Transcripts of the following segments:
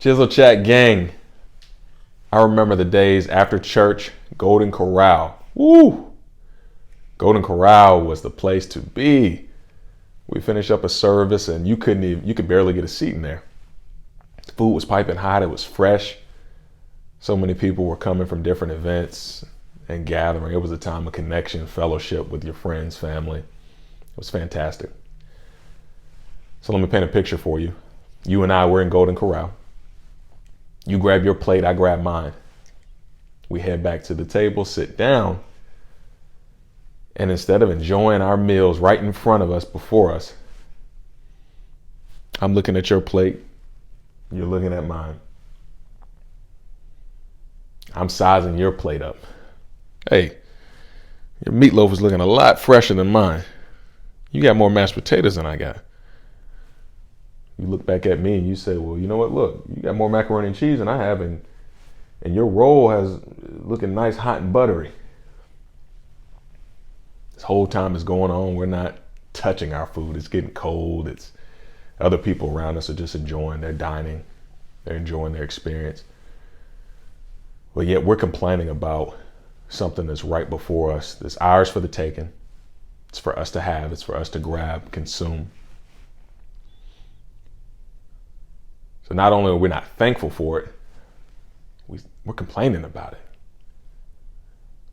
Chisel Chat gang. I remember the days after church, Golden Corral. Woo! Golden Corral was the place to be. We finished up a service and you could barely get a seat in there. The food was piping hot, it was fresh. So many people were coming from different events and gathering. It was a time of connection, fellowship with your friends, family. It was fantastic. So let me paint a picture for you. You and I were in Golden Corral. You grab your plate, I grab mine. We head back to the table, sit down, and instead of enjoying our meals right in front of us, before us, I'm looking at your plate, you're looking at mine. I'm sizing your plate up. Hey, your meatloaf is looking a lot fresher than mine. You got more mashed potatoes than I got. You look back at me and you say, well, you know what? Look, you got more macaroni and cheese than I have, and your roll has looking nice, hot and buttery. This whole time is going on. We're not touching our food. It's getting cold. It's other people around us are just enjoying. They're dining. They're enjoying their experience. But yet we're complaining about something that's right before us, that's ours for the taking. It's for us to have. It's for us to grab, consume. So not only are we not thankful for it, we're complaining about it.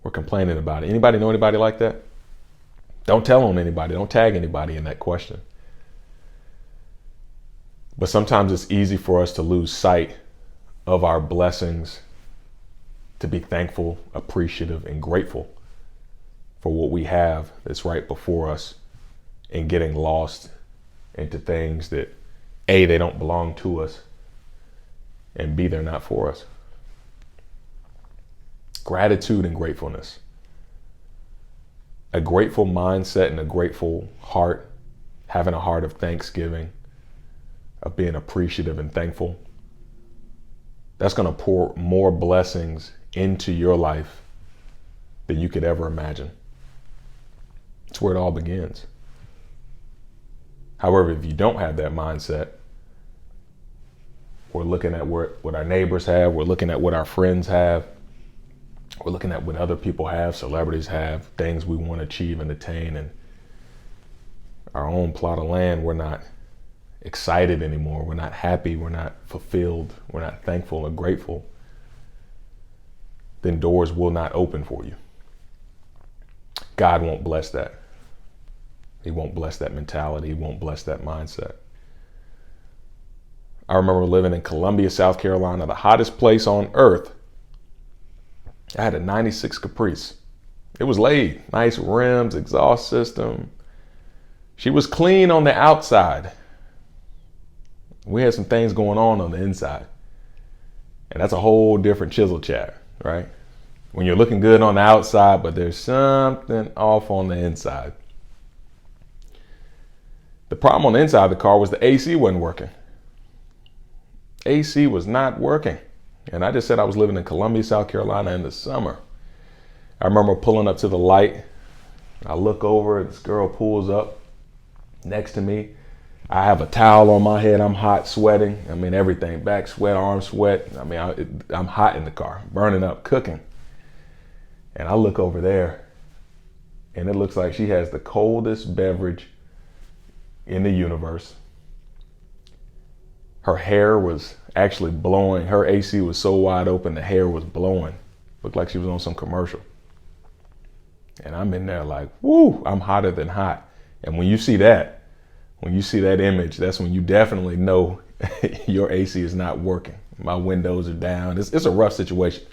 We're complaining about it. Anybody know anybody like that? Don't tell on anybody. Don't tag anybody in that question. But sometimes it's easy for us to lose sight of our blessings, to be thankful, appreciative, and grateful for what we have that's right before us, and getting lost into things that A, they don't belong to us, and B, they're not for us. Gratitude and gratefulness. A grateful mindset and a grateful heart, having a heart of thanksgiving, of being appreciative and thankful, that's going to pour more blessings into your life than you could ever imagine. It's where it all begins. However, if you don't have that mindset, we're looking at what our neighbors have, we're looking at what our friends have, we're looking at what other people have, celebrities have, things we want to achieve and attain, and our own plot of land, we're not excited anymore, we're not happy, we're not fulfilled, we're not thankful and grateful, then doors will not open for you. God won't bless that. He won't bless that mentality. He won't bless that mindset. I remember living in Columbia, South Carolina, the hottest place on earth. I had a 96 Caprice. It was laid, nice rims, exhaust system. She was clean on the outside. We had some things going on the inside. And that's a whole different chisel chat, right? When you're looking good on the outside, but there's something off on the inside. The problem on the inside of the car was the AC wasn't working. AC was not working. And I just said I was living in Columbia, South Carolina in the summer. I remember pulling up to the light. I look over, this girl pulls up next to me. I have a towel on my head. I'm hot, sweating. I mean, everything, back sweat, arm sweat. I mean, I'm hot in the car, burning up, cooking. And I look over there and it looks like she has the coldest beverage in the universe. Her hair was actually blowing. Her AC was so wide open, the hair was blowing. Looked like she was on some commercial. And I'm in there like, woo, I'm hotter than hot. And when you see that image, that's when you definitely know your AC is not working. My windows are down. It's a rough situation.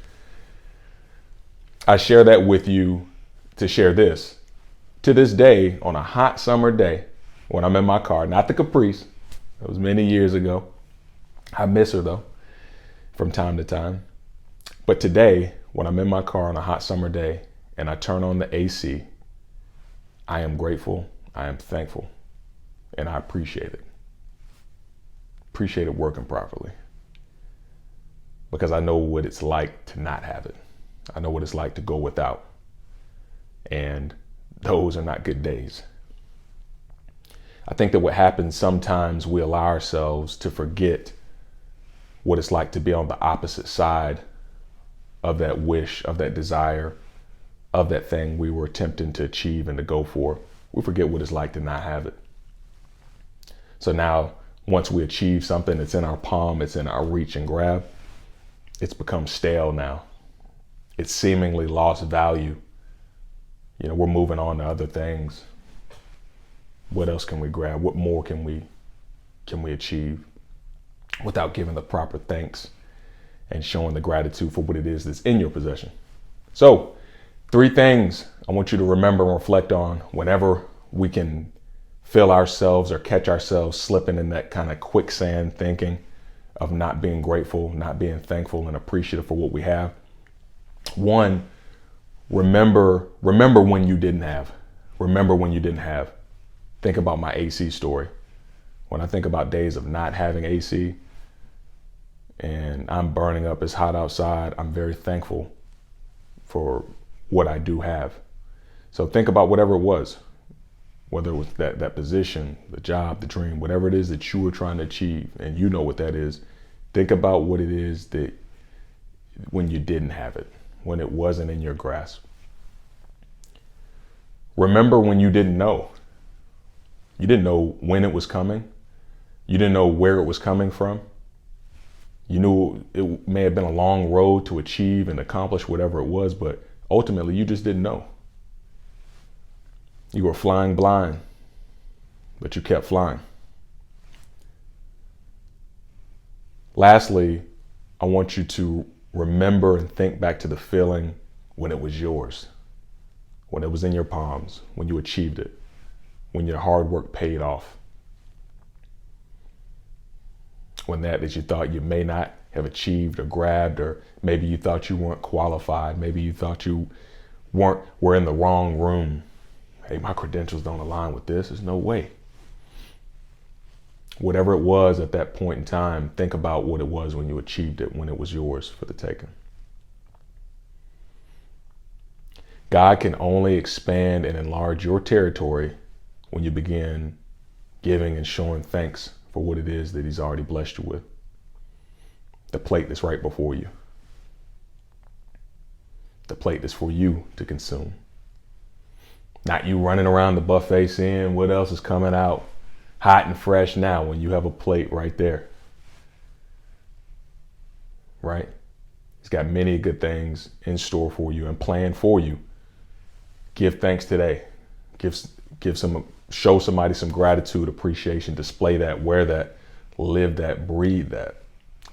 I share that with you to share this. To this day, on a hot summer day, when I'm in my car, not the Caprice, it was many years ago. I miss her though, from time to time. But today, when I'm in my car on a hot summer day and I turn on the AC, I am grateful, I am thankful, and I appreciate it. Appreciate it working properly. Because I know what it's like to not have it. I know what it's like to go without. And those are not good days. I think that what happens sometimes, we allow ourselves to forget what it's like to be on the opposite side of that wish, of that desire, of that thing we were attempting to achieve and to go for. We forget what it's like to not have it. So now, once we achieve something, it's in our palm, it's in our reach and grab, it's become stale now. It's seemingly lost value. You know, we're moving on to other things. What else can we grab? What more can we achieve without giving the proper thanks and showing the gratitude for what it is that's in your possession? So 3 things I want you to remember and reflect on whenever we can feel ourselves or catch ourselves slipping in that kind of quicksand thinking of not being grateful, not being thankful and appreciative for what we have. 1, remember when you didn't have. Remember when you didn't have. Think about my AC story. When I think about days of not having AC and I'm burning up, it's hot outside, I'm very thankful for what I do have. So think about whatever it was, whether it was that position, the job, the dream, whatever it is that you were trying to achieve, and you know what that is. Think about what it is that when you didn't have it, when it wasn't in your grasp. Remember when you didn't know. You didn't know when it was coming. You didn't know where it was coming from. You knew it may have been a long road to achieve and accomplish whatever it was, but ultimately you just didn't know. You were flying blind, but you kept flying. Lastly, I want you to remember and think back to the feeling when it was yours, when it was in your palms, when you achieved it, when your hard work paid off, when that you thought you may not have achieved or grabbed, or maybe you thought you weren't qualified, maybe you thought you were in the wrong room. Hey, my credentials don't align with this. There's no way. Whatever it was at that point in time, think about what it was when you achieved it, when it was yours for the taking. God can only expand and enlarge your territory when you begin giving and showing thanks for what it is that He's already blessed you with. The plate that's right before you. The plate that's for you to consume. Not you running around the buffet seeing what else is coming out hot and fresh now when you have a plate right there. Right? He's got many good things in store for you and planned for you. Give thanks today. Show somebody some gratitude, appreciation, display that, wear that, live that, breathe that.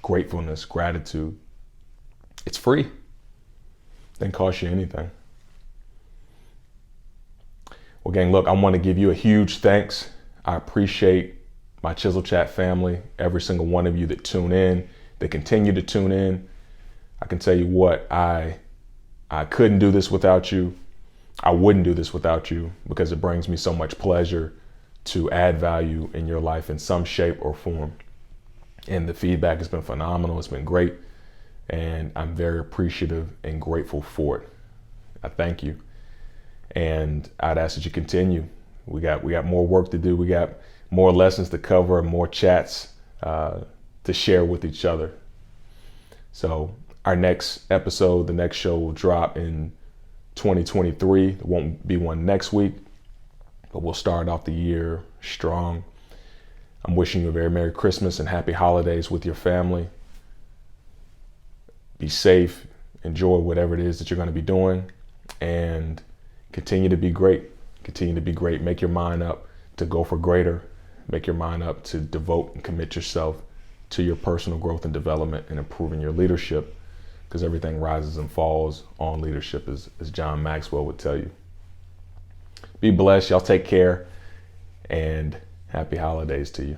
Gratefulness, gratitude. It's free. Doesn't cost you anything. Well, gang, look, I want to give you a huge thanks. I appreciate my Chisel Chat family, every single one of you that tune in, that continue to tune in. I can tell you what, I couldn't do this without you. I wouldn't do this without you, because it brings me so much pleasure to add value in your life in some shape or form. And the feedback has been phenomenal. It's been great. And I'm very appreciative and grateful for it. I thank you. And I'd ask that you continue. We got more work to do. We got more lessons to cover and more chats to share with each other. So our next episode, the next show will drop in 2023. There won't be one next week, but we'll start off the year strong. I'm wishing you a very Merry Christmas and Happy Holidays with your family. Be safe, enjoy whatever it is that you're going to be doing, and continue to be great. Continue to be great. Make your mind up to go for greater. Make your mind up to devote and commit yourself to your personal growth and development and improving your leadership, because everything rises and falls on leadership, as John Maxwell would tell you. Be blessed. Y'all take care, and happy holidays to you.